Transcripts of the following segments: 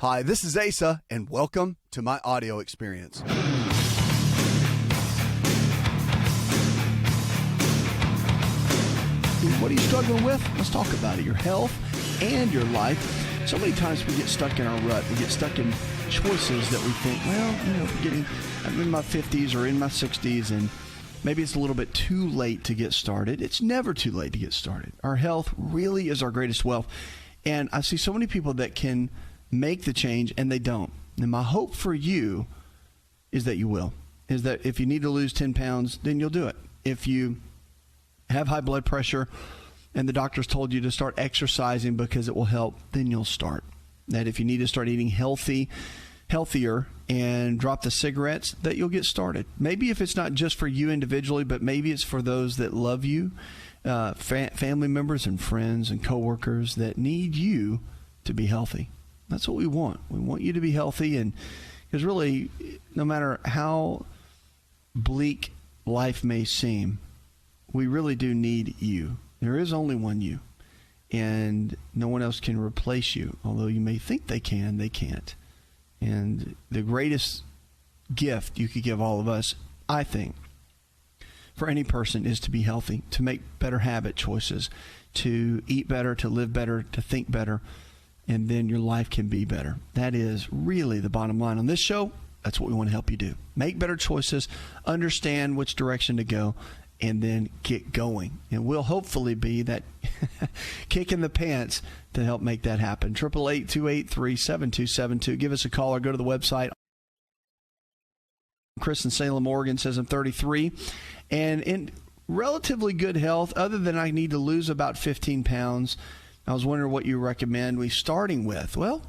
Hi, this is Asa, and welcome to my audio experience. What are you struggling with? Let's talk about it. Your health and your life. So many times we get stuck in our rut. We get stuck in choices that we think, I'm in my 50s or in my 60s, and maybe it's a little bit too late to get started. It's never too late to get started. Our health really is our greatest wealth. And I see so many people that can make the change and they don't. And my hope for you is that you will. Is that if you need to lose 10 pounds, then you'll do it. If you have high blood pressure and the doctor's told you to start exercising because it will help, then you'll start. That if you need to start eating healthier and drop the cigarettes, that you'll get started. Maybe if it's not just for you individually, but maybe it's for those that love you, family members and friends and coworkers that need you to be healthy. That's what we want. We want you to be healthy, and because really, no matter how bleak life may seem, we really do need you. There is only one you, and no one else can replace you. Although you may think they can, they can't. And the greatest gift you could give all of us, I think, for any person is to be healthy, to make better habit choices, to eat better, to live better, to think better, and then your life can be better. That is really the bottom line. On this show, that's what we want to help you do. Make better choices, understand which direction to go, and then get going. And we'll hopefully be that kick in the pants to help make that happen. 888-283-7272. Give us a call or go to the website. Chris in Salem, Oregon says, I'm 33 and in relatively good health, other than I need to lose about 15 pounds. I was wondering what you recommend we starting with. Well,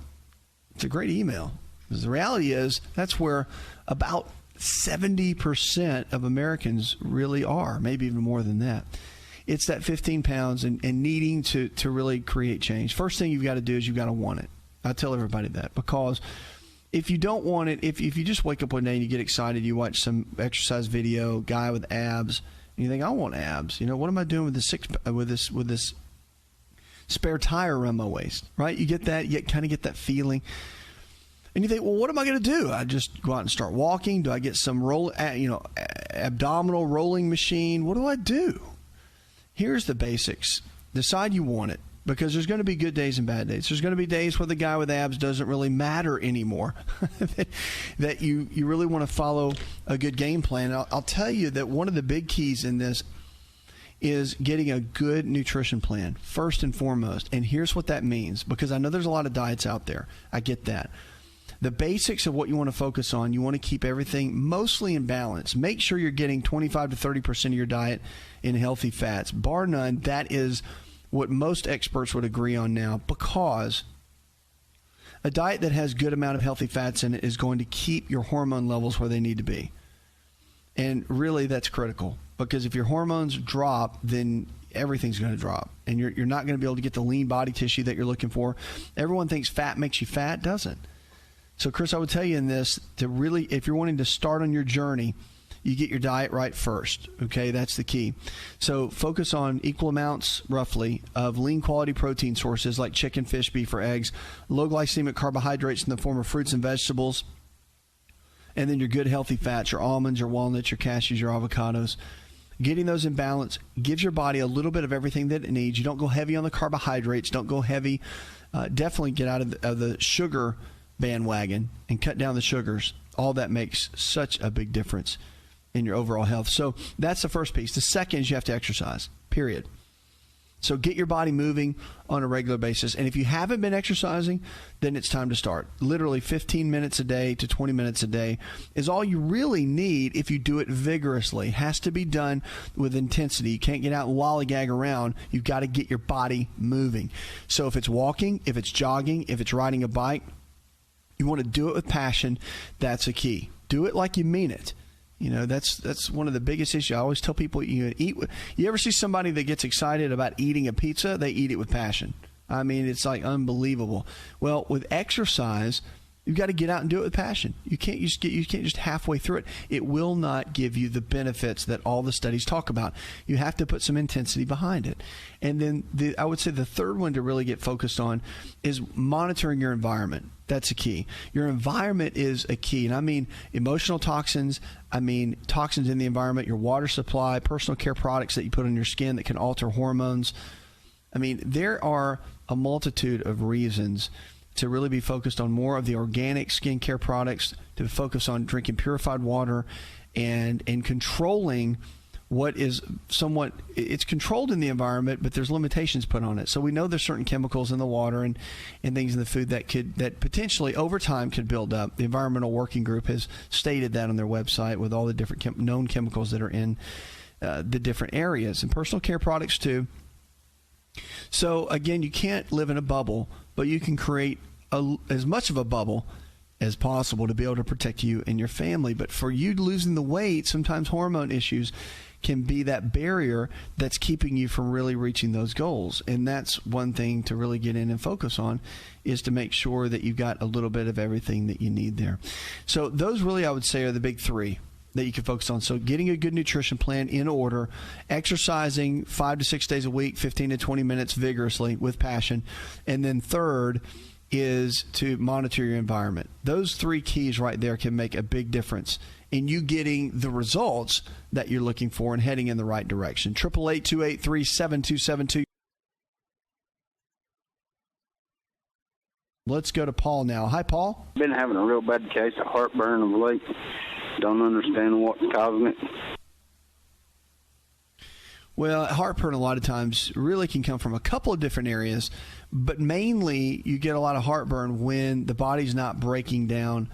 it's a great email. Because the reality is that's where about 70% of Americans really are, maybe even more than that. It's that 15 pounds and needing to really create change. First thing you've got to do is you've got to want it. I tell everybody that, because if you don't want it, if you just wake up one day and you get excited, you watch some exercise video, guy with abs, and you think, I want abs. What am I doing with this spare tire around my waist, right? You get that, you kind of get that feeling. And you think, well, what am I going to do? I just go out and start walking? Do I get some abdominal rolling machine? What do I do? Here's the basics. Decide you want it, because there's going to be good days and bad days. There's going to be days where the guy with abs doesn't really matter anymore, that you really want to follow a good game plan. I'll tell you that one of the big keys in this is getting a good nutrition plan, first and foremost. And here's what that means, because I know there's a lot of diets out there. I get that. The basics of what you want to focus on, you want to keep everything mostly in balance. Make sure you're getting 25 to 30% of your diet in healthy fats. Bar none, that is what most experts would agree on now, because a diet that has good amount of healthy fats in it is going to keep your hormone levels where they need to be. And really, that's critical, because if your hormones drop, then everything's going to drop, and you're not going to be able to get the lean body tissue that you're looking for. Everyone thinks fat makes you fat. It doesn't. So, Chris, I would tell you in this, to really, if you're wanting to start on your journey, you get your diet right first. Okay, that's the key. So focus on equal amounts, roughly, of lean quality protein sources like chicken, fish, beef, or eggs, low glycemic carbohydrates in the form of fruits and vegetables, and then your good healthy fats, your almonds, your walnuts, your cashews, your avocados. Getting those in balance gives your body a little bit of everything that it needs. You don't go heavy on the carbohydrates. Don't go heavy. Definitely get out of the sugar bandwagon and cut down the sugars. All that makes such a big difference in your overall health. So that's the first piece. The second is you have to exercise, period. So get your body moving on a regular basis. And if you haven't been exercising, then it's time to start. Literally 15 minutes a day to 20 minutes a day is all you really need if you do it vigorously. It has to be done with intensity. You can't get out and lollygag around. You've got to get your body moving. So if it's walking, if it's jogging, if it's riding a bike, you want to do it with passion. That's a key. Do it like you mean it. That's one of the biggest issues. I always tell people, you ever see somebody that gets excited about eating a pizza? They eat it with passion. I mean, it's like unbelievable. Well, with exercise, You've got to get out and do it with passion. You can't just halfway through it. It will not give you the benefits that all the studies talk about. You have to put some intensity behind it. And then I would say the third one to really get focused on is monitoring your environment. That's a key. Your environment is a key. And I mean emotional toxins. I mean toxins in the environment, your water supply, personal care products that you put on your skin that can alter hormones. I mean, there are a multitude of reasons to really be focused on more of the organic skincare products, to focus on drinking purified water and controlling what is somewhat, it's controlled in the environment, but there's limitations put on it. So we know there's certain chemicals in the water and things in the food that potentially over time could build up. The Environmental Working Group has stated that on their website with all the different known chemicals that are in the different areas, and personal care products too. So again, you can't live in a bubble, but you can create as much of a bubble as possible to be able to protect you and your family. But for you losing the weight, sometimes hormone issues can be that barrier that's keeping you from really reaching those goals. And that's one thing to really get in and focus on, is to make sure that you've got a little bit of everything that you need there. So those really, I would say, are the big three that you can focus on. So getting a good nutrition plan in order, exercising 5 to 6 days a week, 15 to 20 minutes vigorously with passion. And then third is to monitor your environment. Those three keys right there can make a big difference in you getting the results that you're looking for and heading in the right direction. 888-283-7272. Let's go to Paul now. Hi, Paul. I've been having a real bad case of heartburn of late. Don't understand what's causing it. Well, heartburn a lot of times really can come from a couple of different areas, but mainly you get a lot of heartburn when the body's not breaking down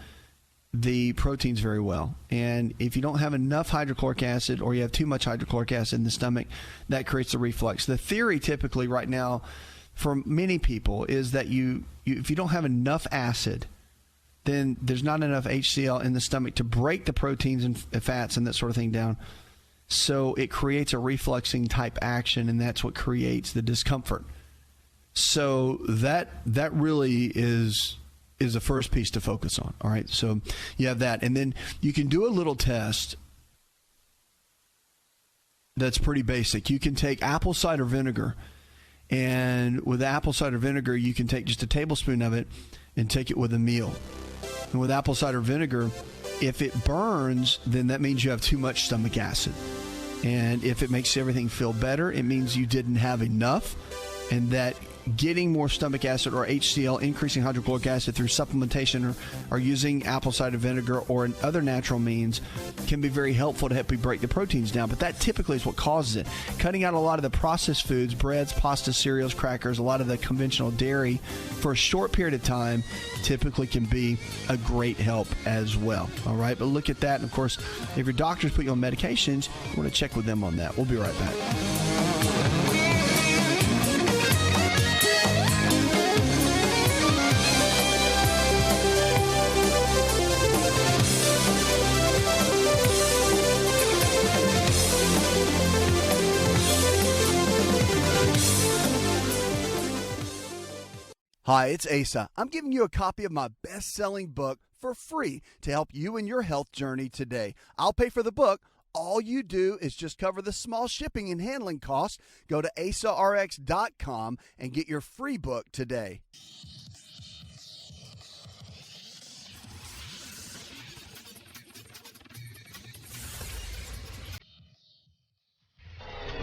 the proteins very well. And if you don't have enough hydrochloric acid, or you have too much hydrochloric acid in the stomach, that creates the reflux. The theory typically right now for many people is that if you don't have enough acid, then there's not enough HCl in the stomach to break the proteins and fats and that sort of thing down. So it creates a refluxing type action, and that's what creates the discomfort. So that really is the first piece to focus on. All right, so you have that. And then you can do a little test that's pretty basic. You can take apple cider vinegar, and with apple cider vinegar, you can take just a tablespoon of it and take it with a meal. And with apple cider vinegar, if it burns, then that means you have too much stomach acid. And if it makes everything feel better, it means you didn't have enough, and that getting more stomach acid or HCl, increasing hydrochloric acid through supplementation or using apple cider vinegar or other natural means can be very helpful to help you break the proteins down. But that typically is what causes it. Cutting out a lot of the processed foods, breads, pasta, cereals, crackers, a lot of the conventional dairy for a short period of time typically can be a great help as well. All right, but look at that. And of course, if your doctors put you on medications, you want to check with them on that. We'll be right back. Hi, it's Asa. I'm giving you a copy of my best-selling book for free to help you in your health journey today. I'll pay for the book. All you do is just cover the small shipping and handling costs. Go to asarx.com and get your free book today.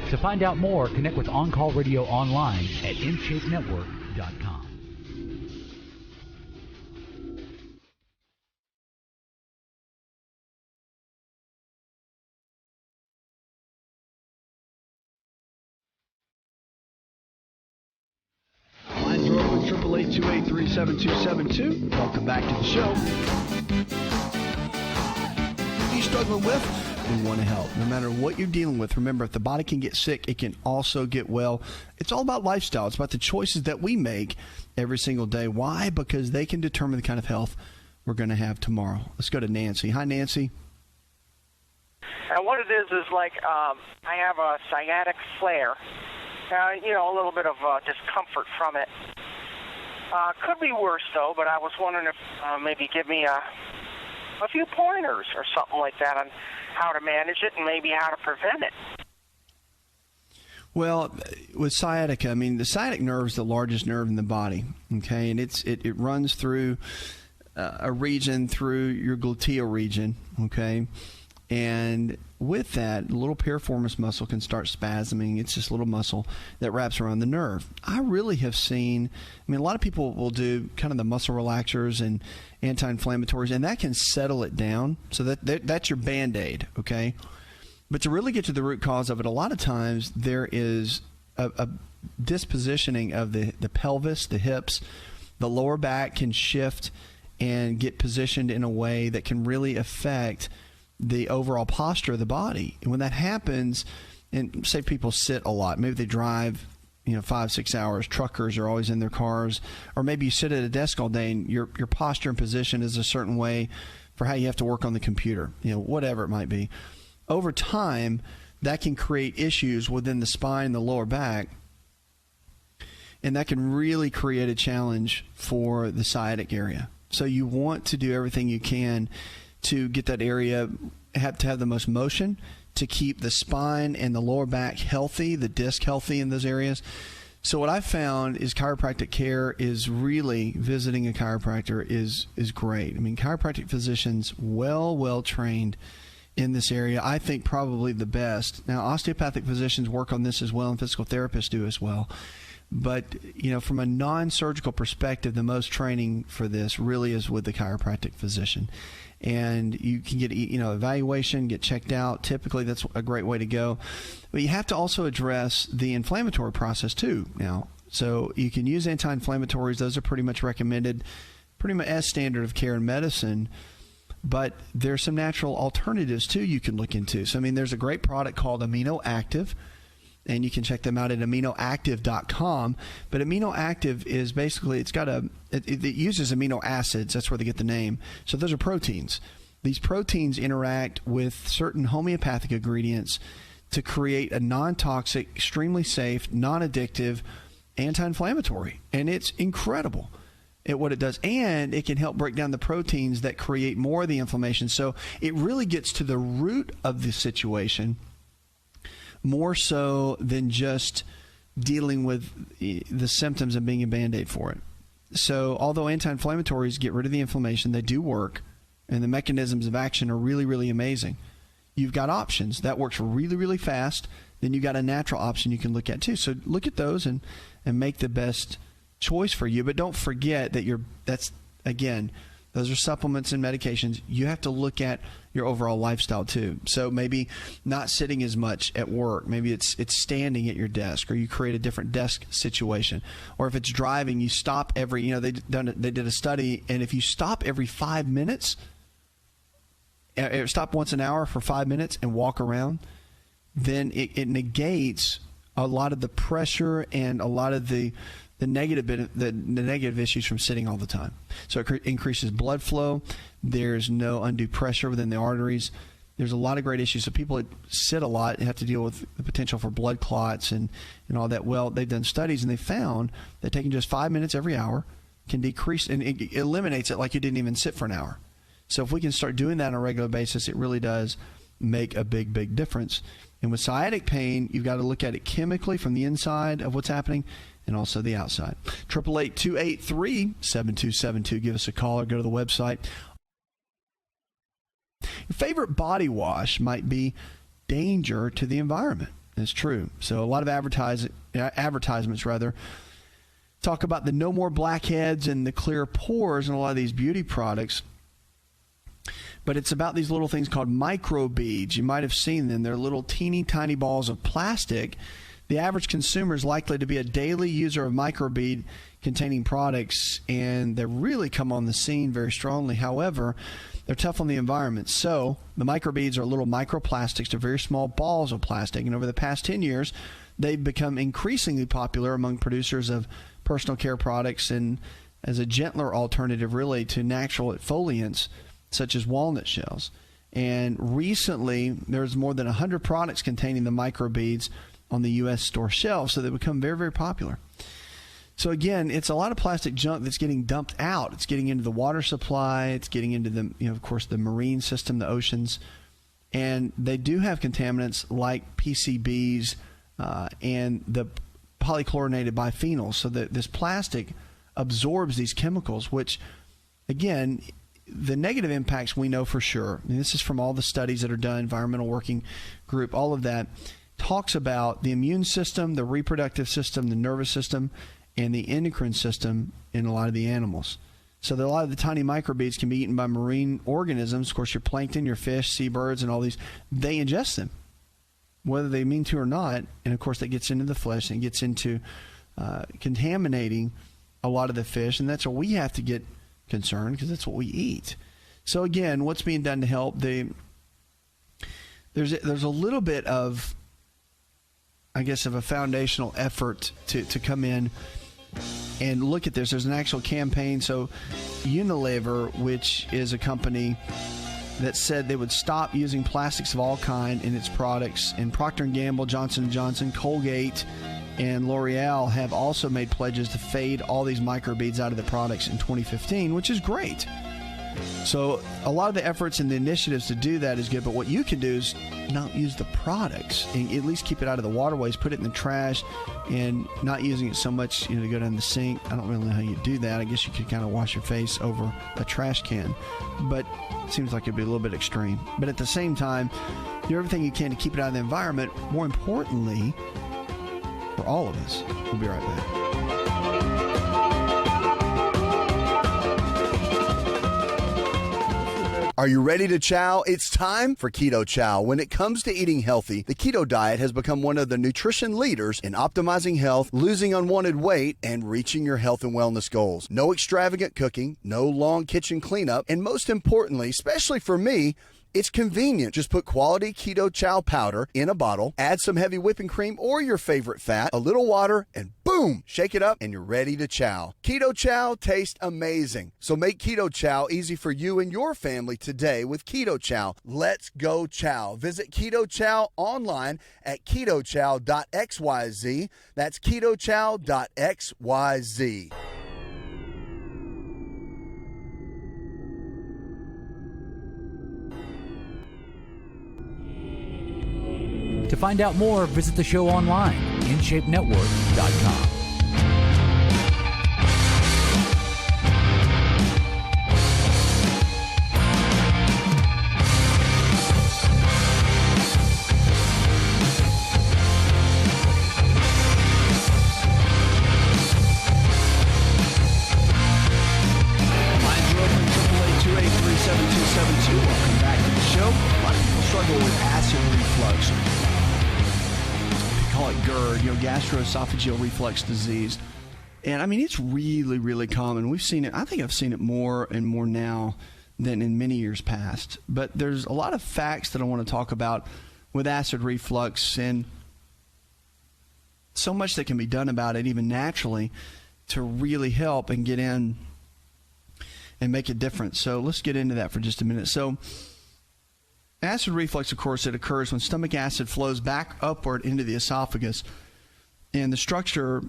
To find out more, connect with On Call Radio online at InShapeNetwork.com. Lines are open, 888-283-7272. Welcome back to the show. What are you struggling with? We want to help. No matter what you're dealing with, remember, if the body can get sick, it can also get well. It's all about lifestyle. It's about the choices that we make every single day. Why? Because they can determine the kind of health we're going to have tomorrow. Let's go to Nancy. Hi, Nancy. And what it is like I have a sciatic flare. A little bit of discomfort from it. Could be worse, though, but I was wondering if maybe give me a few pointers or something like that on how to manage it and maybe how to prevent it. Well, with sciatica, I mean, the sciatic nerve is the largest nerve in the body, okay? And it runs through a region, through your gluteal region, okay? And with that, the little piriformis muscle can start spasming. It's this little muscle that wraps around the nerve. I really have seen, I mean, a lot of people will do kind of the muscle relaxers and anti-inflammatories, and that can settle it down. So that's your Band-Aid, okay? But to really get to the root cause of it, a lot of times there is a dispositioning of the pelvis, the hips. The lower back can shift and get positioned in a way that can really affect the overall posture of the body. And when that happens, and say people sit a lot, maybe they drive 5-6 hours, truckers are always in their cars, or maybe you sit at a desk all day and your posture and position is a certain way for how you have to work on the computer, whatever it might be. Over time, that can create issues within the spine, the lower back, and that can really create a challenge for the sciatic area. So you want to do everything you can to get that area, have the most motion, to keep the spine and the lower back healthy, the disc healthy in those areas. So what I've found is chiropractic care is really, visiting a chiropractor is great. I mean, chiropractic physicians, well trained in this area. I think probably the best. Now, osteopathic physicians work on this as well, and physical therapists do as well. But, from a non-surgical perspective, the most training for this really is with the chiropractic physician. And you can get, evaluation, get checked out. Typically, that's a great way to go. But you have to also address the inflammatory process too now. So you can use anti-inflammatories. Those are pretty much recommended, pretty much as standard of care in medicine. But there's some natural alternatives too you can look into. So, I mean, there's a great product called Amino Active, and you can check them out at aminoactive.com. But Amino Active is basically, it uses amino acids. That's where they get the name. So those are proteins. These proteins interact with certain homeopathic ingredients to create a non-toxic, extremely safe, non-addictive anti-inflammatory. And it's incredible at what it does. And it can help break down the proteins that create more of the inflammation. So it really gets to the root of the situation, more so than just dealing with the symptoms and being a Band-Aid for it. So although anti-inflammatories get rid of the inflammation, they do work, and the mechanisms of action are really, really amazing. You've got options. That works really, really fast. Then you've got a natural option you can look at too. So look at those and make the best choice for you. But don't forget that those are supplements and medications. You have to look at your overall lifestyle too. So maybe not sitting as much at work. Maybe it's standing at your desk, or you create a different desk situation. Or if it's driving, you stop every, they did a study, and if you stop every 5 minutes, stop once an hour for 5 minutes and walk around, then it negates a lot of the pressure and a lot of the negative issues from sitting all the time. So it increases blood flow. There's no undue pressure within the arteries. There's a lot of great issues. So people that sit a lot have to deal with the potential for blood clots and all that. Well, they've done studies, and they found that taking just 5 minutes every hour can decrease, and it eliminates it like you didn't even sit for an hour. So if we can start doing that on a regular basis, it really does make a big, big difference. And with sciatic pain, you've got to look at it chemically from the inside of what's happening, and also the outside. 888-283-7272. Give us a call or go to the website. Your favorite body wash might be danger to the environment. It's true. So a lot of advertisements talk about the no more blackheads and the clear pores in a lot of these beauty products. But it's about these little things called microbeads. You might have seen them. They're little teeny tiny balls of plastic. The average consumer is likely to be a daily user of microbead containing products, and they really come on the scene very strongly. However, they're tough on the environment. So the microbeads are little microplastics to very small balls of plastic, and over the past 10 years, they've become increasingly popular among producers of personal care products and as a gentler alternative really to natural exfoliants such as walnut shells. And recently, there's more than 100 products containing the microbeads on the U.S. store shelves, so they become very, very popular. So again, it's a lot of plastic junk that's getting dumped out. It's getting into the water supply. It's getting into the, of course, the marine system, the oceans. And they do have contaminants like PCBs and the polychlorinated biphenyls. So that this plastic absorbs these chemicals, which, again, the negative impacts we know for sure. And this is from all the studies that are done, Environmental Working Group, all of that talks about the immune system, the reproductive system, the nervous system, and the endocrine system in a lot of the animals. So that a lot of the tiny microbeads can be eaten by marine organisms. Of course, your plankton, your fish, seabirds, and all these, they ingest them, whether they mean to or not. And, of course, that gets into the flesh and gets into contaminating a lot of the fish. And that's where we have to get concerned because that's what we eat. So, again, what's being done to help? There's a little bit of, I guess, of a foundational effort to come in and look at this. There's an actual campaign. So Unilever, which is a company that said they would stop using plastics of all kind in its products, and Procter & Gamble, Johnson & Johnson, Colgate, and L'Oreal have also made pledges to fade all these microbeads out of the products in 2015, which is great. So a lot of the efforts and the initiatives to do that is good, but what you can do is not use the products and at least keep it out of the waterways, put it in the trash, and not using it so much, to go down the sink. I don't really know how you do that. I guess you could kind of wash your face over a trash can, but it seems like it'd be a little bit extreme. But at the same time, do everything you can to keep it out of the environment. More importantly, for all of us. We'll be right back. Are you ready to chow? It's time for Keto Chow. When it comes to eating healthy, the keto diet has become one of the nutrition leaders in optimizing health, losing unwanted weight, and reaching your health and wellness goals. No extravagant cooking, no long kitchen cleanup, and most importantly, especially for me, it's convenient. Just put quality Keto Chow powder in a bottle, add some heavy whipping cream or your favorite fat, a little water, and boom, shake it up and you're ready to chow. Keto Chow tastes amazing. So make Keto Chow easy for you and your family today with Keto Chow. Let's go chow. Visit Keto Chow online at ketochow.xyz. That's ketochow.xyz. To find out more, visit the show online, InShapeNetwork.com. Welcome back to the show. A lot of people struggle with acid reflux. Call it GERD, gastroesophageal reflux disease. And I mean, it's really, really common. We've seen it. I think I've seen it more and more now than in many years past. But there's a lot of facts that I want to talk about with acid reflux and so much that can be done about it, even naturally, to really help and get in and make a difference. So let's get into that for just a minute. So acid reflux, of course, it occurs when stomach acid flows back upward into the esophagus. And the structure,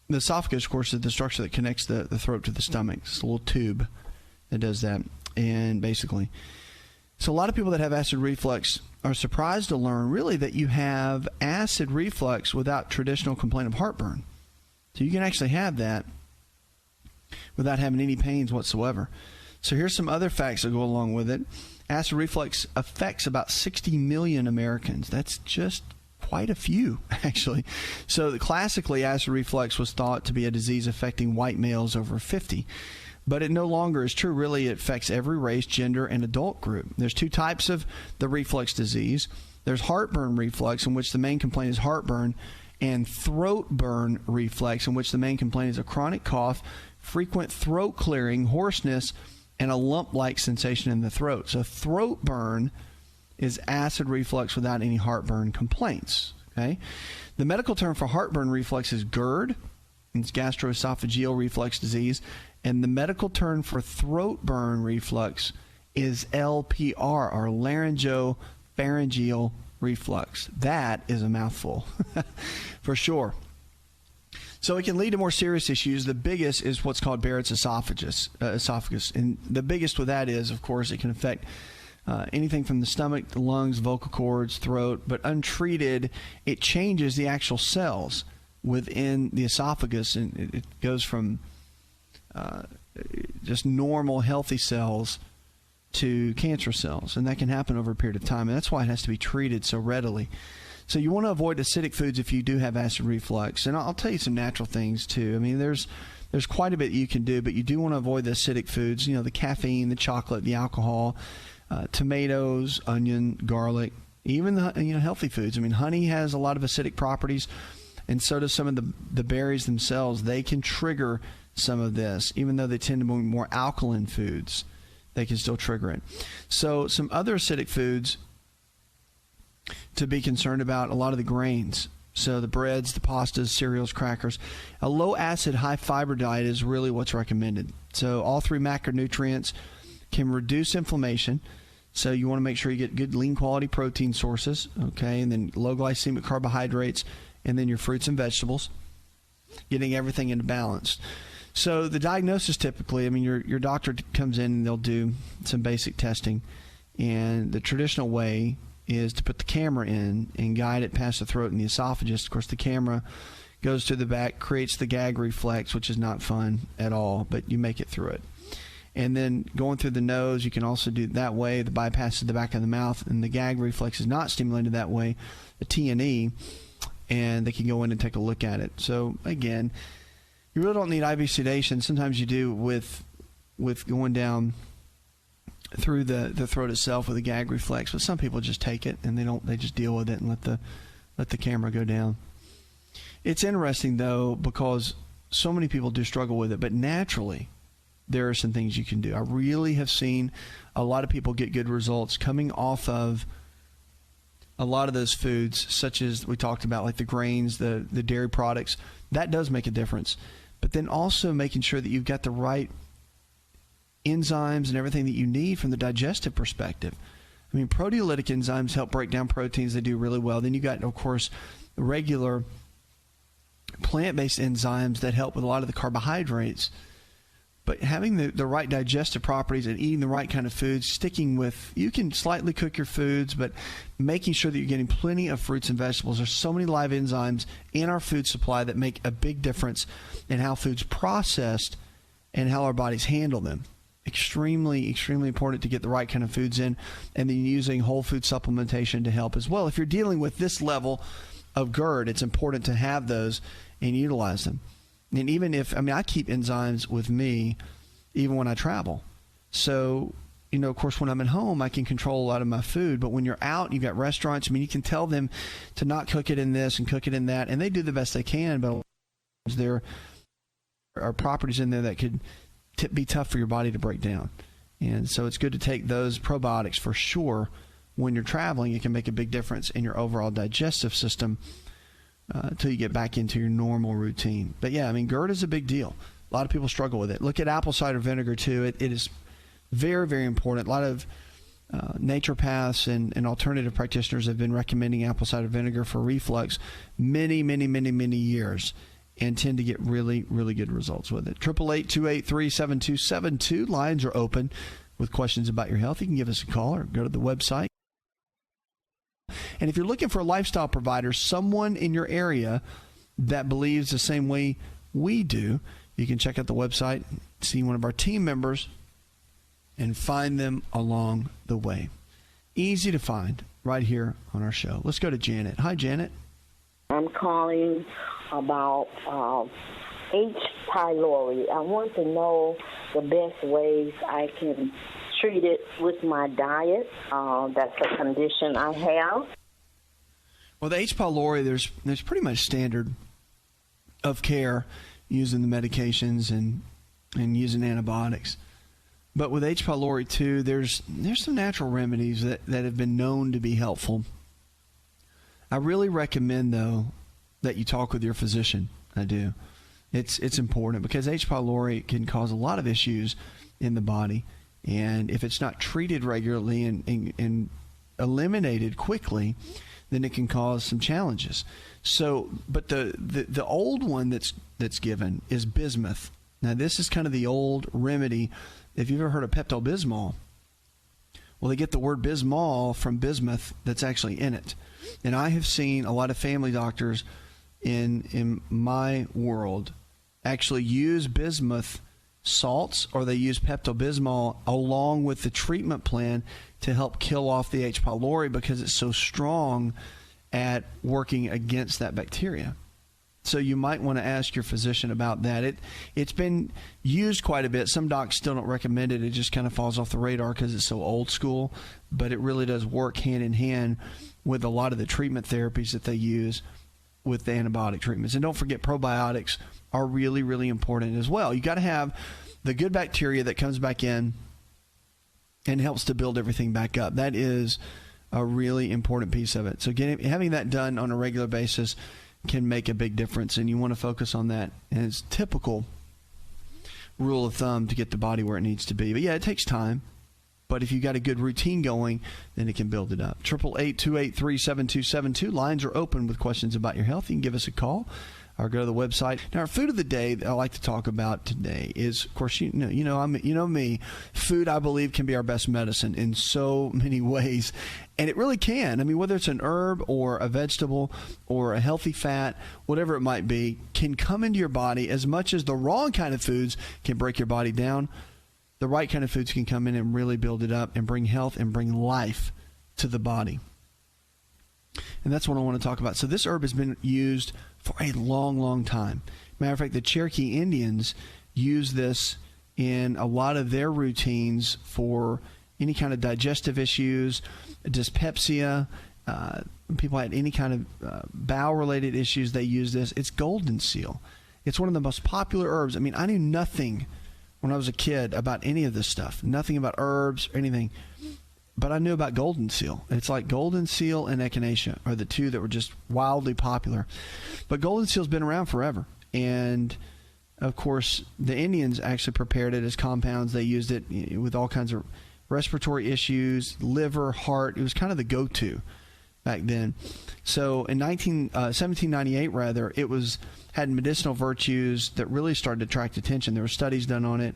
the esophagus, of course, is the structure that connects the throat to the stomach. It's a little tube that does that. And basically, so a lot of people that have acid reflux are surprised to learn, really, that you have acid reflux without traditional complaint of heartburn. So you can actually have that without having any pains whatsoever. So here's some other facts that go along with it. Acid reflux affects about 60 million Americans. That's just quite a few, actually. So classically, acid reflux was thought to be a disease affecting white males over 50. But it no longer is true. Really, it affects every race, gender, and adult group. There's two types of the reflux disease. There's heartburn reflux, in which the main complaint is heartburn, and throat burn reflux, in which the main complaint is a chronic cough, frequent throat clearing, hoarseness, and a lump-like sensation in the throat. So throat burn is acid reflux without any heartburn complaints. Okay, the medical term for heartburn reflux is GERD. It's gastroesophageal reflux disease. And the medical term for throat burn reflux is LPR, or laryngopharyngeal reflux. That is a mouthful, for sure. So it can lead to more serious issues. The biggest is what's called Barrett's esophagus. And the biggest with that is, of course, it can affect anything from the stomach, the lungs, vocal cords, throat. But untreated, it changes the actual cells within the esophagus, and it goes from just normal, healthy cells to cancer cells. And that can happen over a period of time. And that's why it has to be treated so readily. So you want to avoid acidic foods if you do have acid reflux. And I'll tell you some natural things, too. I mean, there's quite a bit you can do, but you do want to avoid the acidic foods, the caffeine, the chocolate, the alcohol, tomatoes, onion, garlic, even the healthy foods. I mean, honey has a lot of acidic properties, and so does some of the berries themselves. They can trigger some of this, even though they tend to be more alkaline foods. They can still trigger it. So some other acidic foods to be concerned about, a lot of the grains. So the breads, the pastas, cereals, crackers. A low-acid, high-fiber diet is really what's recommended. So all 3 macronutrients can reduce inflammation. So you want to make sure you get good, lean-quality protein sources, okay, and then low-glycemic carbohydrates, and then your fruits and vegetables, getting everything into balance. So the diagnosis typically, I mean, your doctor comes in and they'll do some basic testing, and the traditional way is to put the camera in and guide it past the throat and the esophagus. Of course, the camera goes to the back, creates the gag reflex, which is not fun at all, but you make it through it. And then going through the nose, you can also do it that way. The bypass is the back of the mouth, and the gag reflex is not stimulated that way, the T&E, and they can go in and take a look at it. So, again, you really don't need IV sedation. Sometimes you do with going down through the throat itself with a gag reflex, but some people just take it and they just deal with it and let the camera go down. It's interesting though, because so many people do struggle with it, but naturally there are some things you can do. I really have seen a lot of people get good results coming off of a lot of those foods, such as we talked about, like the grains, the dairy products. That does make a difference. But then also making sure that you've got the right enzymes and everything that you need from the digestive perspective. I mean, proteolytic enzymes help break down proteins. They do really well. Then you got, of course, regular plant-based enzymes that help with a lot of the carbohydrates. But having the right digestive properties and eating the right kind of foods, sticking with, you can slightly cook your foods, but making sure that you're getting plenty of fruits and vegetables. There's so many live enzymes in our food supply that make a big difference in how food's processed and how our bodies handle them. Extremely, extremely important to get the right kind of foods in, and then using whole food supplementation to help as well. If you're dealing with this level of GERD, it's important to have those and utilize them. And even if, I keep enzymes with me even when I travel. So, of course, when I'm at home, I can control a lot of my food. But when you're out, you've got restaurants, you can tell them to not cook it in this and cook it in that. And they do the best they can, but there are properties in there that could be tough for your body to break down. And so it's good to take those probiotics for sure. When you're traveling, it can make a big difference in your overall digestive system until you get back into your normal routine. But yeah, GERD is a big deal. A lot of people struggle with it. Look at apple cider vinegar too. It is very, very important. A lot of naturopaths and alternative practitioners have been recommending apple cider vinegar for reflux many, many, many, many years, and tend to get really, really good results with it. 888-283-7272. Lines are open with questions about your health. You can give us a call or go to the website. And if you're looking for a lifestyle provider, someone in your area that believes the same way we do, you can check out the website, see one of our team members, and find them along the way. Easy to find right here on our show. Let's go to Janet. Hi, Janet. I'm calling about H. pylori. I want to know the best ways I can treat it with my diet. That's a condition I have. Well, the H. pylori, there's pretty much standard of care using the medications and using antibiotics. But with H. pylori too, there's some natural remedies that have been known to be helpful. I really recommend, though, that you talk with your physician. I do. It's important because H. pylori can cause a lot of issues in the body. And if it's not treated regularly and eliminated quickly, then it can cause some challenges. So, but the old one that's given is bismuth. Now, this is kind of the old remedy. If you've ever heard of Pepto-Bismol, well, they get the word bismol from bismuth that's actually in it. And I have seen a lot of family doctors in my world actually use bismuth salts, or they use Pepto-Bismol along with the treatment plan to help kill off the H. pylori, because it's so strong at working against that bacteria. So you might want to ask your physician about that. It's been used quite a bit. Some docs still don't recommend it. It just kind of falls off the radar because it's so old school. But it really does work hand in hand with a lot of the treatment therapies that they use with the antibiotic treatments. And don't forget, probiotics are really, really important as well. You got to have the good bacteria that comes back in and helps to build everything back up. That is a really important piece of it. So having that done on a regular basis can make a big difference, and you want to focus on that. And it's typical rule of thumb to get the body where it needs to be. But yeah, it takes time. But if you got a good routine going, then it can build it up. 888-283-7272. Lines are open with questions about your health. You can give us a call or go to the website. Now, our food of the day that I like to talk about today is, of course, you know me. Food, I believe, can be our best medicine in so many ways, and it really can. I mean, whether it's an herb or a vegetable or a healthy fat, whatever it might be, can come into your body. As much as the wrong kind of foods can break your body down, the right kind of foods can come in and really build it up and bring health and bring life to the body. And that's what I want to talk about. So this herb has been used for a long, long time. Matter of fact, the Cherokee Indians use this in a lot of their routines for any kind of digestive issues, dyspepsia. People had any kind of bowel-related issues, they use this. It's golden seal. It's one of the most popular herbs. I mean, I knew nothing when I was a kid about any of this stuff. Nothing about herbs or anything. But I knew about golden seal. It's like golden seal and echinacea are the two that were just wildly popular. But golden seal's been around forever. And, of course, the Indians actually prepared it as compounds. They used it with all kinds of respiratory issues, liver, heart. It was kind of the go-to back then. So in 1798, it had medicinal virtues that really started to attract attention. There were studies done on it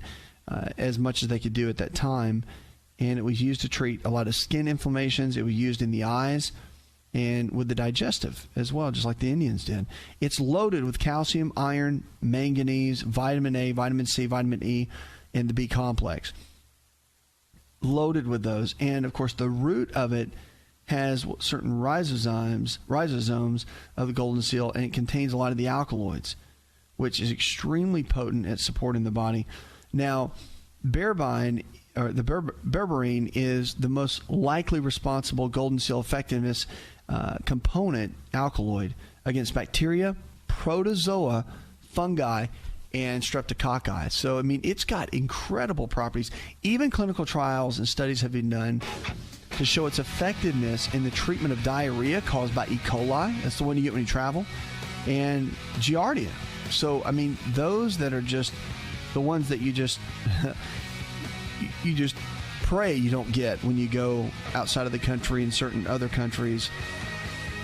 as much as they could do at that time. And it was used to treat a lot of skin inflammations. It was used in the eyes and with the digestive as well, just like the Indians did. It's loaded with calcium, iron, manganese, vitamin A, vitamin C, vitamin E, and the B complex. Loaded with those. And, of course, the root of it has certain ribosomes of the golden seal, and it contains a lot of the alkaloids, which is extremely potent at supporting the body. Now, berberine is the most likely responsible golden seal effectiveness component alkaloid against bacteria, protozoa, fungi, and streptococci. So, I mean, it's got incredible properties. Even clinical trials and studies have been done to show its effectiveness in the treatment of diarrhea caused by E. coli. That's the one you get when you travel. And giardia. So, I mean, those that are just the ones that you just you just pray you don't get when you go outside of the country and certain other countries.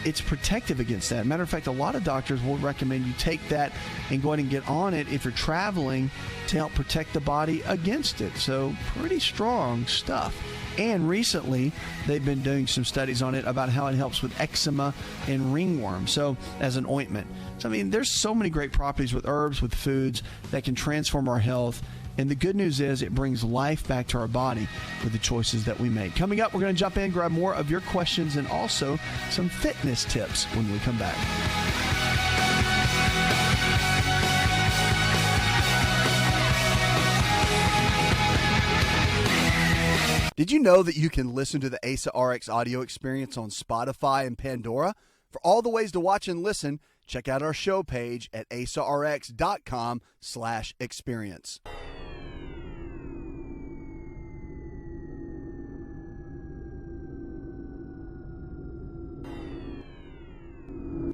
It's protective against that. Matter of fact, a lot of doctors will recommend you take that and go ahead and get on it if you're traveling to help protect the body against it. So pretty strong stuff. And recently, they've been doing some studies on it about how it helps with eczema and ringworm, so as an ointment. So, I mean, there's so many great properties with herbs, with foods that can transform our health. And the good news is it brings life back to our body with the choices that we make. Coming up, we're going to jump in, grab more of your questions, and also some fitness tips when we come back. Did you know that you can listen to the ASA RX audio experience on Spotify and Pandora? For all the ways to watch and listen, check out our show page at asarx.com/experience.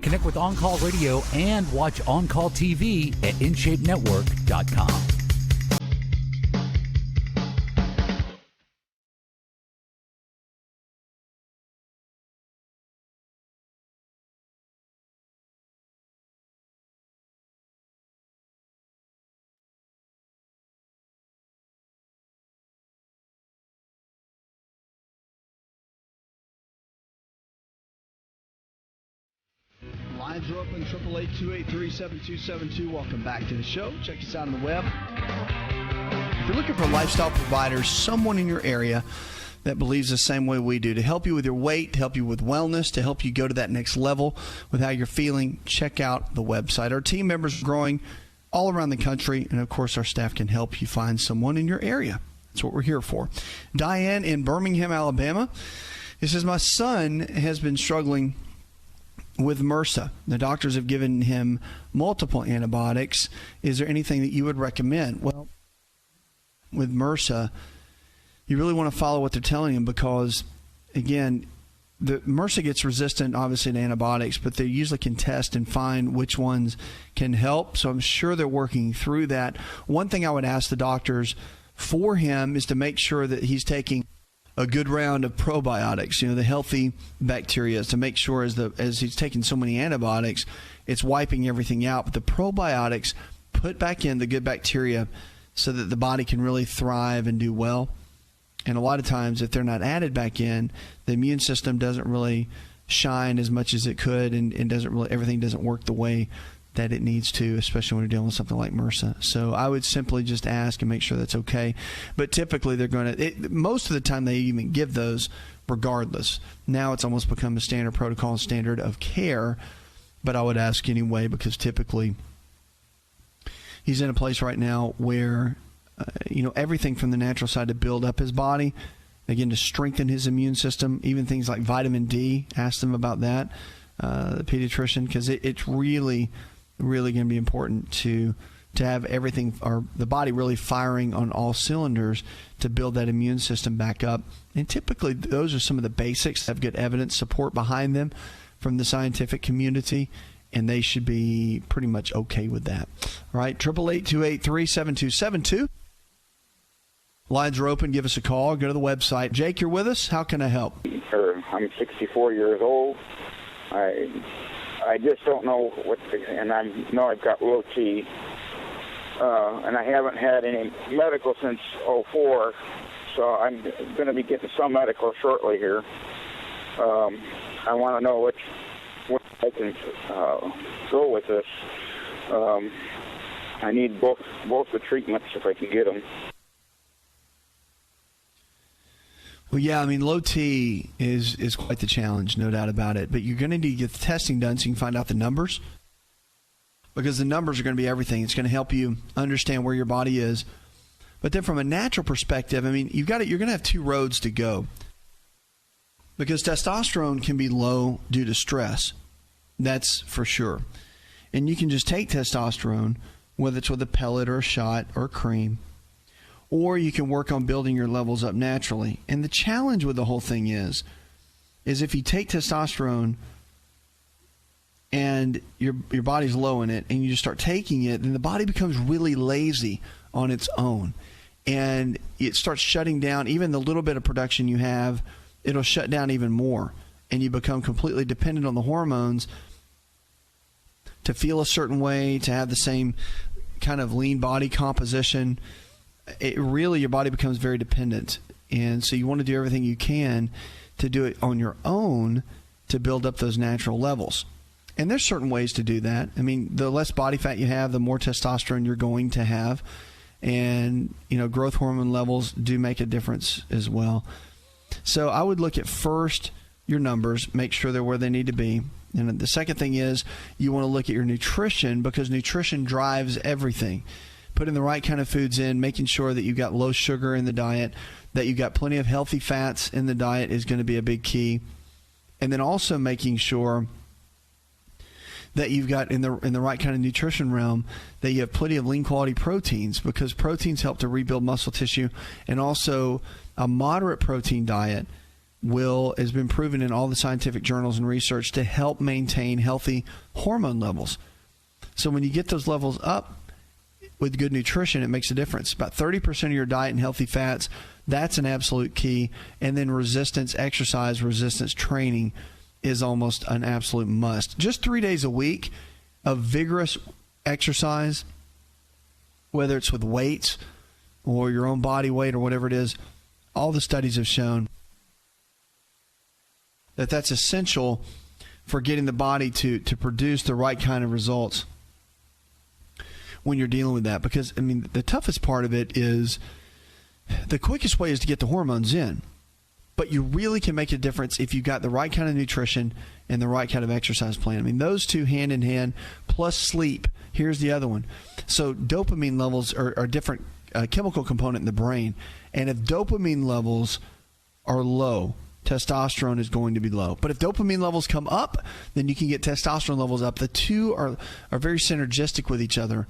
Connect with On Call Radio and watch On Call TV at InShapeNetwork.com. are open, 888-283-7272. Welcome back to the show. Check us out on the web. If you're looking for lifestyle providers, someone in your area that believes the same way we do, to help you with your weight, to help you with wellness, to help you go to that next level with how you're feeling, check out the website. Our team members are growing all around the country, and of course our staff can help you find someone in your area. That's what we're here for. Diane in Birmingham, Alabama. It says, my son has been struggling with MRSA. The doctors have given him multiple antibiotics. Is there anything that you would recommend? Well, with MRSA, you really want to follow what they're telling him because, again, the MRSA gets resistant, obviously, to antibiotics, but they usually can test and find which ones can help. So I'm sure they're working through that. One thing I would ask the doctors for him is to make sure that he's taking a good round of probiotics, the healthy bacteria, to make sure as he's taking so many antibiotics, it's wiping everything out. But the probiotics put back in the good bacteria so that the body can really thrive and do well. And a lot of times, if they're not added back in, the immune system doesn't really shine as much as it could, and everything doesn't work the way that it needs to, especially when you're dealing with something like MRSA. So I would simply just ask and make sure that's okay. But typically, they're going to, most of the time, they even give those regardless. Now it's almost become a standard protocol and standard of care. But I would ask anyway, because typically he's in a place right now where everything from the natural side to build up his body, again, to strengthen his immune system, even things like vitamin D. Ask them about that, the pediatrician, because it's really, really going to be important to have everything, or the body really firing on all cylinders to build that immune system back up. And typically, those are some of the basics that have good evidence support behind them from the scientific community, and they should be pretty much okay with that. All right, 888-283-7272. Lines are open. Give us a call. Go to the website. Jake, you're with us. How can I help? I'm 64 years old. I just don't know and I know I've got low T, and I haven't had any medical since '04, so I'm going to be getting some medical shortly here. I want to know what I can go with this. I need both the treatments if I can get them. Well, yeah, low T is quite the challenge, no doubt about it. But you're going to need to get the testing done so you can find out the numbers, because the numbers are going to be everything. It's going to help you understand where your body is. But then from a natural perspective, you're going to have two roads to go, because testosterone can be low due to stress. That's for sure. And you can just take testosterone, whether it's with a pellet or a shot or a cream, or you can work on building your levels up naturally. And the challenge with the whole thing is if you take testosterone and your body's low in it and you just start taking it, then the body becomes really lazy on its own. And it starts shutting down even the little bit of production you have. It'll shut down even more. And you become completely dependent on the hormones to feel a certain way, to have the same kind of lean body composition. Your body becomes very dependent. And so you want to do everything you can to do it on your own to build up those natural levels. And there's certain ways to do that. The less body fat you have, the more testosterone you're going to have. And, growth hormone levels do make a difference as well. So I would look at first your numbers, make sure they're where they need to be. And the second thing is you want to look at your nutrition, because nutrition drives everything. Putting the right kind of foods in, making sure that you've got low sugar in the diet, that you've got plenty of healthy fats in the diet is going to be a big key. And then also making sure that you've got in the right kind of nutrition realm, that you have plenty of lean quality proteins, because proteins help to rebuild muscle tissue. And also a moderate protein diet has been proven in all the scientific journals and research to help maintain healthy hormone levels. So when you get those levels up with good nutrition, it makes a difference. About 30% of your diet and healthy fats, that's an absolute key. And then exercise resistance training is almost an absolute must. Just 3 days a week of vigorous exercise, whether it's with weights or your own body weight or whatever it is, all the studies have shown that that's essential for getting the body to produce the right kind of results when you're dealing with that. Because, I mean, the toughest part of it is the quickest way is to get the hormones in. But you really can make a difference if you've got the right kind of nutrition and the right kind of exercise plan. I mean, those two hand in hand, plus sleep. Here's the other one. So dopamine levels are a different chemical component in the brain. And if dopamine levels are low, testosterone is going to be low. But if dopamine levels come up, then you can get testosterone levels up. The two are very synergistic with each other,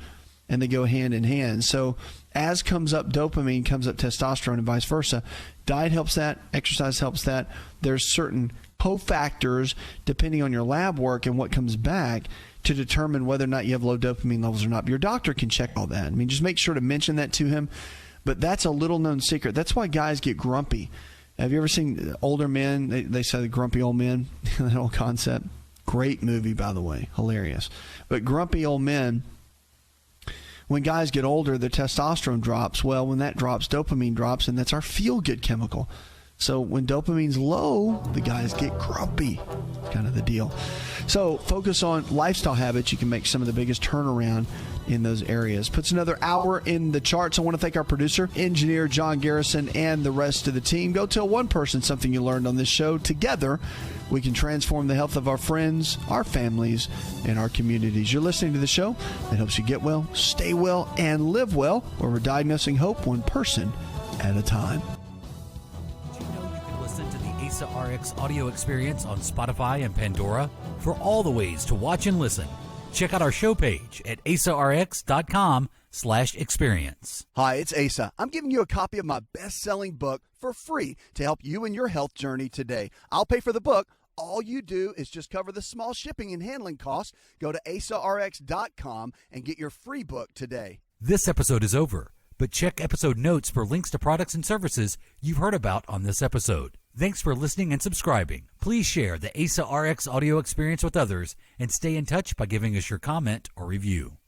and they go hand in hand. So as comes up dopamine, comes up testosterone, and vice versa. Diet helps that. Exercise helps that. There's certain cofactors, depending on your lab work and what comes back, to determine whether or not you have low dopamine levels or not. But your doctor can check all that. I mean, just make sure to mention that to him. But that's a little-known secret. That's why guys get grumpy. Have you ever seen older men? They say the grumpy old men, that whole concept. Great movie, by the way. Hilarious. But grumpy old men, when guys get older, their testosterone drops. Well, when that drops, dopamine drops, and that's our feel-good chemical. So when dopamine's low, the guys get grumpy. It's kind of the deal. So focus on lifestyle habits. You can make some of the biggest turnaround in those areas. Puts another hour in the charts. I want to thank our producer, engineer John Garrison, and the rest of the team. Go tell one person something you learned on this show. Together, we can transform the health of our friends, our families, and our communities. You're listening to the show that helps you get well, stay well, and live well, where we're diagnosing hope one person at a time. Did you know you can listen to the ASA RX audio experience on Spotify and Pandora? For all the ways to watch and listen, check out our show page at asarx.com/experience. Hi, it's Asa. I'm giving you a copy of my best-selling book for free to help you in your health journey today. I'll pay for the book. All you do is just cover the small shipping and handling costs. Go to asarx.com and get your free book today. This episode is over, but check episode notes for links to products and services you've heard about on this episode. Thanks for listening and subscribing. Please share the ASA RX audio experience with others and stay in touch by giving us your comment or review.